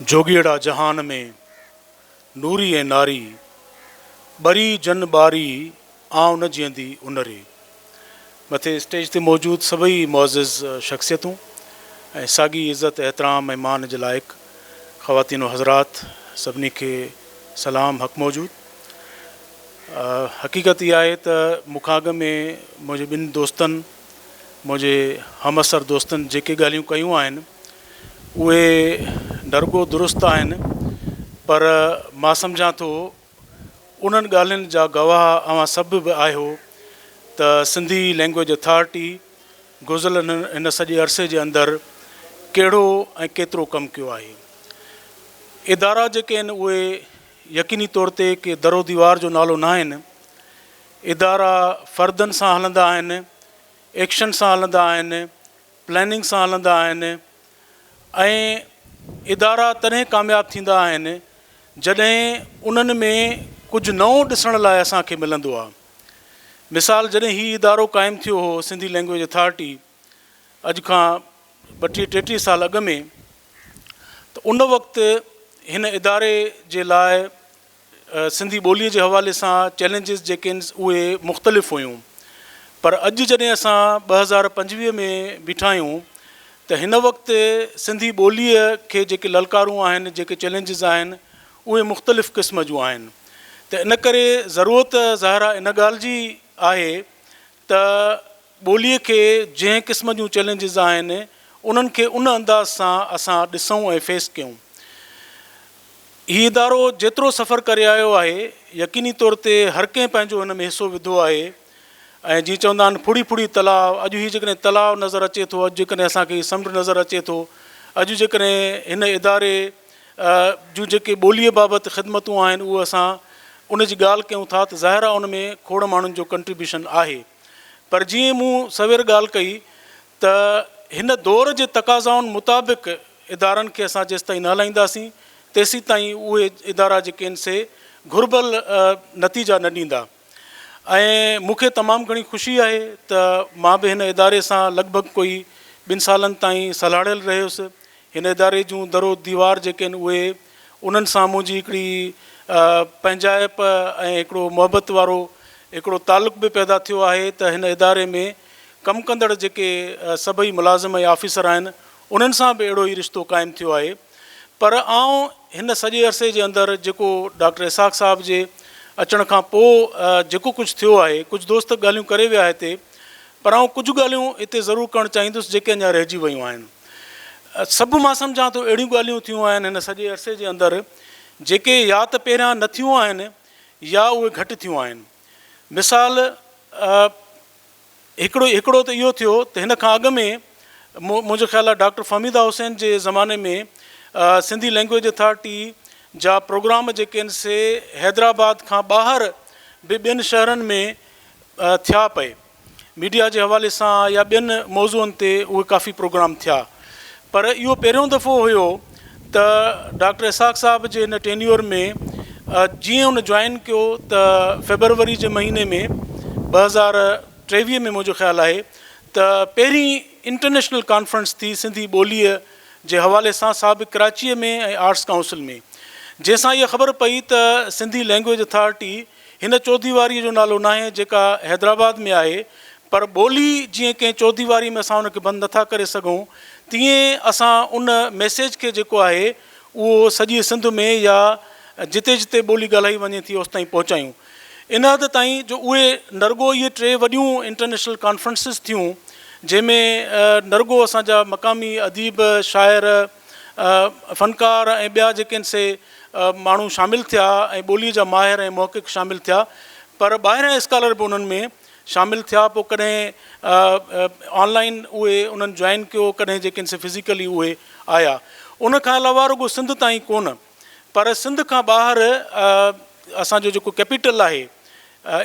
जोगीड़ा जहान में नूरी ऐं नारी बरी जन बारी आउं न जीअंदी उनरे। मथे स्टेज ते मौजूद सभई मुअज़्ज़िज़ शख़्सियतूं ऐं साॻी इज़त एहतराम ऐं मान जे लाइक़ ख़वातीन हज़रात सभिनी खे सलाम हक़ मौजूद। हक़ीक़त इहा आहे त मुखां अॻु में मुंहिंजे ॿिनि दोस्तनि मुंहिंजे हमअसर दोस्तनि जेके ॻाल्हियूं कयूं आहिनि उहे नरगो दुरुस्त आहिनि, पर मां सम्झां थो उन्हनि ॻाल्हियुनि जा गवाह अव्हां सभु बि आहियो त सिंधी लैंग्वेज अथॉरिटी गुज़िरियल हिन सॼे अरसे जे अंदरि कहिड़ो ऐं केतिरो कमु कयो आहे। इदारा जेके आहिनि उहे यकीनी तौर ते के दरो दीवार जो नालो न आहिनि। इदारा फ़र्दनि सां हलंदा आहिनि, एक्शन सां हलंदा आहिनि, प्लैनिंग सां हलंदा आहिनि ऐं इदारा तॾहिं कामयाबु थींदा आहिनि जॾहिं उन्हनि में कुझु नओं ॾिसण लाइ असांखे मिलंदो आहे। मिसाल, जॾहिं हीउ इदारो क़ाइमु थियो हो सिंधी लैंग्वेज अथॉरिटी अॼु खां 32-33 साल अॻु में, त उन वक़्तु हिन इदारे जे लाइ सिंधी ॿोलीअ जे हवाले सां चैलेंजिस जेके आहिनि उहे मुख़्तलिफ़ हुयूं। पर अॼु जॾहिं असां 2025 में बीठा आहियूं त हिन वक़्तु सिंधी ॿोलीअ खे जेके ललकारूं आहिनि, जेके चैलेंजिस आहिनि, उहे मुख़्तलिफ़ क़िस्म जूं आहिनि। त इन करे ज़रूरत ज़ाहिर इन ॻाल्हि जी आहे त ॿोलीअ खे जंहिं क़िस्म जूं चैलेंजिस आहिनि उन्हनि खे उन अंदाज़ सां असां ॾिसूं ऐं फेस कयूं। हीउ इदारो जेतिरो सफ़र करे आयो आहे यकीनी तौर ते हर कंहिं पंहिंजो हिन में हिसो विधो आहे। ऐं जीअं चवंदा आहिनि फुड़ी फुड़ी तलाउ, अॼु हीउ जेकॾहिं तलाउ नज़र अचे थो, अॼु जेकॾहिं असांखे समुंड नज़र अचे थो, अॼु जेकॾहिं हिन इदारे जूं जेके ॿोलीअ बाबति ख़िदमतूं आहिनि उहे असां उन जी ॻाल्हि कयूं था त ज़ाहिर आहे उन में खोड़ माण्हुनि जो कंट्रीब्यूशन आहे। पर जीअं मूं सवेर ॻाल्हि कई त हिन दौर जे तक़ाज़ाउनि मुताबिक़ इदारनि खे असां जेसि ताईं न हलाईंदासीं तेसीं ताईं उहे इदारा जेके आहिनि से घुर्बल नतीजा न ॾींदा। ऐं मूंखे तमामु घणी ख़ुशी आहे त मां बि हिन इदारे सां लॻभॻि कोई 2 सालनि ताईं सलाहियल रहियुसि। हिन इदारे जूं दरो दीवार जेके आहिनि उहे उन्हनि सां मुंहिंजी हिकिड़ी पंहिंजाइप ऐं हिकिड़ो मुहबत वारो हिकिड़ो तालुक़ बि पैदा थियो आहे त हिन इदारे में कमु कंदड़ जेके सभई मुलाज़िम ऐं ऑफिसर आहिनि उन्हनि सां बि अहिड़ो ई रिश्तो क़ाइमु थियो आहे। पर आउं हिन सॼे अरसे जे अंदरि जेको डॉक्टर इसाक़ साहब जे अचण खां पोइ जेको कुझु थियो आहे, कुझु दोस्त ॻाल्हियूं करे विया हिते, पर आउं कुझु ॻाल्हियूं हिते ज़रूरु करणु चाहींदुसि जेके अञा रहिजी वियूं आहिनि। सभु मां सम्झां थो अहिड़ियूं ॻाल्हियूं थियूं आहिनि हिन सॼे अरसे जे अंदरि जेके या त पहिरियां न थियूं आहिनि या उहे घटि थियूं आहिनि। मिसाल हिकिड़ो त इहो थियो त हिन खां अॻु में मुंहिंजो ख़्यालु आहे डॉक्टर फ़हमीदा हुसैन जे ज़माने में सिंधी लैंग्वेज अथॉरिटी जा प्रोग्राम जेके आहिनि से हैदराबाद खां ॿाहिरि बि ॿियनि शहरनि में थिया पए। मीडिया जे हवाले सां या ॿियनि मौज़ूअनि ते उहे काफ़ी प्रोग्राम थिया। पर इहो पहिरियों दफ़ो हुयो त डॉक्टर इसाक़ साहब जे हिन टेन्योर में जीअं हुन जॉइन कयो त फेबरवरी जे महीने में 2023 में मुंहिंजो ख़्यालु आहे त पहिरीं इंटरनेशनल कॉन्फ्रेंस थी सिंधी ॿोलीअ जे हवाले सां साबिक़ कराचीअ में ऐं आर्ट्स काउंसिल में, जंहिंसां इहा ख़बर पई त सिंधी लैंग्वेज अथॉरिटी हिन चौधीवारीअ जो नालो न आहे जेका हैदराबाद में आहे, पर ॿोली जीअं कंहिं चौधीवारी में असां उनखे बंदि नथा करे सघूं, तीअं असां उन मैसेज खे जेको आहे उहो सॼी सिंध में या जिते जिते ॿोली ॻाल्हाई वञे थी ओसि ताईं पहुचायूं। इन हद ताईं जो उहे नरगो इहे 3 वॾियूं इंटरनेशनल कॉन्फ्रेंसिस थियूं जंहिंमें नरगो असांजा मक़ामी अदीब, शाइर, फ़नकार ऐं ॿिया जेके आहिनि से माण्हू शामिलु थिया ऐं ॿोलीअ जा माहिर ऐं मुहक़िक़ शामिलु थिया। पर ॿाहिरियां स्कॉलर बि उन्हनि में शामिलु थिया। पोइ कॾहिं ऑनलाइन उहे उन्हनि जॉइन कयो, कॾहिं जेके आहिनि से फिज़िकली उहे आया। उन खां अलावा रुॻो सिंध ताईं कोन, पर सिंध खां ॿाहिरि असांजो जेको कैपिटल आहे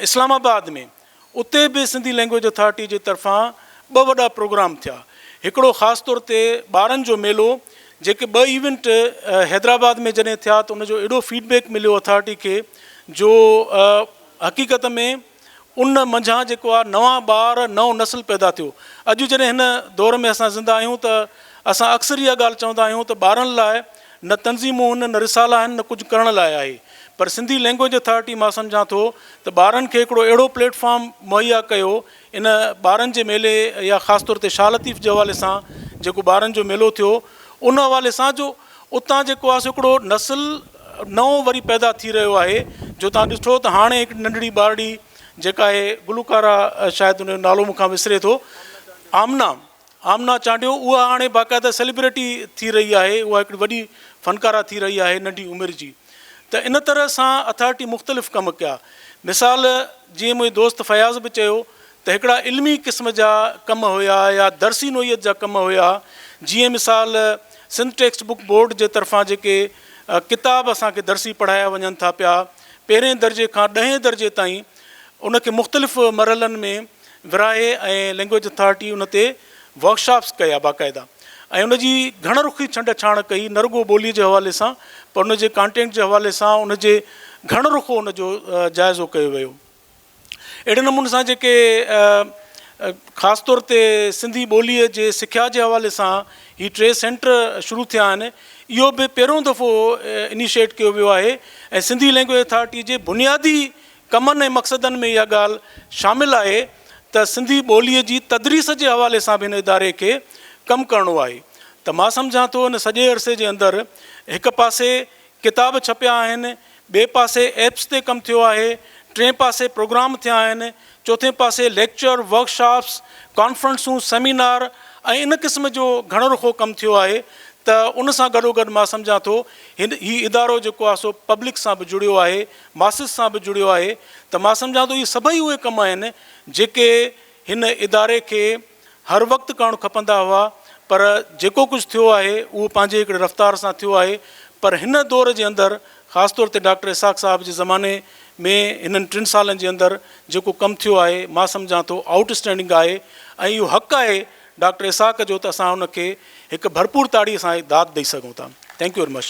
इस्लामाबाद में, उते बि सिंधी लैंग्वेज अथॉरिटी जे तरफ़ां 2 वॾा प्रोग्राम थिया। हिकिड़ो ख़ासि तौर ते ॿारनि जो मेलो, जेके 2 इवेंट हैदराबाद में जॾहिं थिया त उनजो एॾो फीडबैक मिलियो अथॉरिटी खे जो हक़ीक़त में उन मंझां जेको आहे नवां ॿार, नओं नस्ल पैदा थियो। अॼु जॾहिं हिन दौर में असां ज़िंदा आहियूं त असां अक्सर इहा ॻाल्हि चवंदा आहियूं त ॿारनि लाइ न तंज़ीमूं आहिनि, न रिसाला आहिनि, न कुझु करण लाइ आहे। पर सिंधी लैंग्वेज अथॉरिटी मां सम्झां थो त ॿारनि खे हिकिड़ो अहिड़ो प्लेटफॉर्म मुहैया कयो इन ॿारनि जे मेले या ख़ासि तौर ते शाह लतीफ़ जे हवाले सां जेको ॿारनि जो मेलो थियो उन हवाले सां जो उतां जेको आहे हिकिड़ो नस्ल नओं वरी पैदा थी रहियो आहे। जो तव्हां ॾिठो त हाणे हिकु नंढड़ी ॿारड़ी जेका आहे गुलूकारा, शायदि उनजो नालो मूंखां विसरे थो, आमना चांडियो, उहा हाणे बाक़ाइदा सेलिब्रिटी थी रही आहे, उहा हिकिड़ी वॾी फ़नकारा थी रही आहे नंढी उमिरि जी। त इन तरह सां अथॉरिटी मुख़्तलिफ़ कम कया। मिसाल जीअं मुंहिंजे दोस्त फयाज़ बि चयो त हिकिड़ा इल्मी क़िस्म जा कम हुया या दर्सी नोयत जा कम हुया। जीअं मिसाल सिंध टेक्स्ट बुक बोर्ड जे तरफ़ां जेके किताब असांखे दर्सी पढ़ाया वञनि था पिया, पहिरें दर्जे खां 10हें दर्जे ताईं, उनखे मुख़्तलिफ़ मरहलनि में विराहे ऐं लैंग्वेज अथॉरिटी उन ते वर्कशॉप्स कया बाक़ाइदा, ऐं उनजी घण रुखी छंड छाण कई, न रुॻो ॿोलीअ जे हवाले सां पर उनजे कॉन्टेंट जे हवाले सां उनजे घण रुखो उनजो जाइज़ो कयो वियो। अहिड़े नमूने सां जेके ख़ासि तौर ते सिंधी ॿोलीअ जे सिख्या जे हवाले सां ही 3 सेंटर शुरू थिया आहिनि, इहो बि पहिरियों दफ़ो इनिशिएट कयो वियो आहे। ऐं सिंधी लैंग्वेज अथॉरिटी जे बुनियादी कमनि ऐं मक़सदनि में इहा ॻाल्हि शामिलु आहे त सिंधी ॿोलीअ जी तदरीस जे हवाले सां बि हिन इदारे खे कमु करिणो आहे। त मां सम्झां थो हिन सॼे अरसे जे अंदरि हिकु पासे किताब छपिया आहिनि, ॿिए पासे एप्स ते कमु थियो आहे, टे पासे प्रोग्राम थिया आहिनि, चौथे पासे लेक्चर, वर्कशॉप्स, कॉन्फ्रेंसूं, सेमिनार ऐं इन क़िस्म जो घणो रुखो कमु थियो आहे। त उन सां गॾोगॾु मां सम्झां थो ही इदारो जेको आहे सो पब्लिक सां बि जुड़ियो आहे, मासिस सां बि जुड़ियो आहे। त मां सम्झां थो इहे सभई उहे कम आहिनि जेके हिन इदारे खे हर वक़्तु करणु खपंदा हुआ, पर जेको कुझु थियो आहे उहो पंहिंजे हिकिड़े रफ़्तार सां थियो आहे। पर हिन दौर जे अंदरि ख़ासि तौर ते डॉक्टर इसाक़ साहिब जे ज़माने में हिननि 3 सालनि जे अंदरि जेको कमु थियो आहे मां सम्झां थो आउटस्टैंडिंग आहे, ऐं इहो हक़ु आहे डॉक्टर इसाक़ जो त असां हुनखे हिकु भरपूर ताड़ीअ सां दाद ॾेई सघूं था। Thank U very much.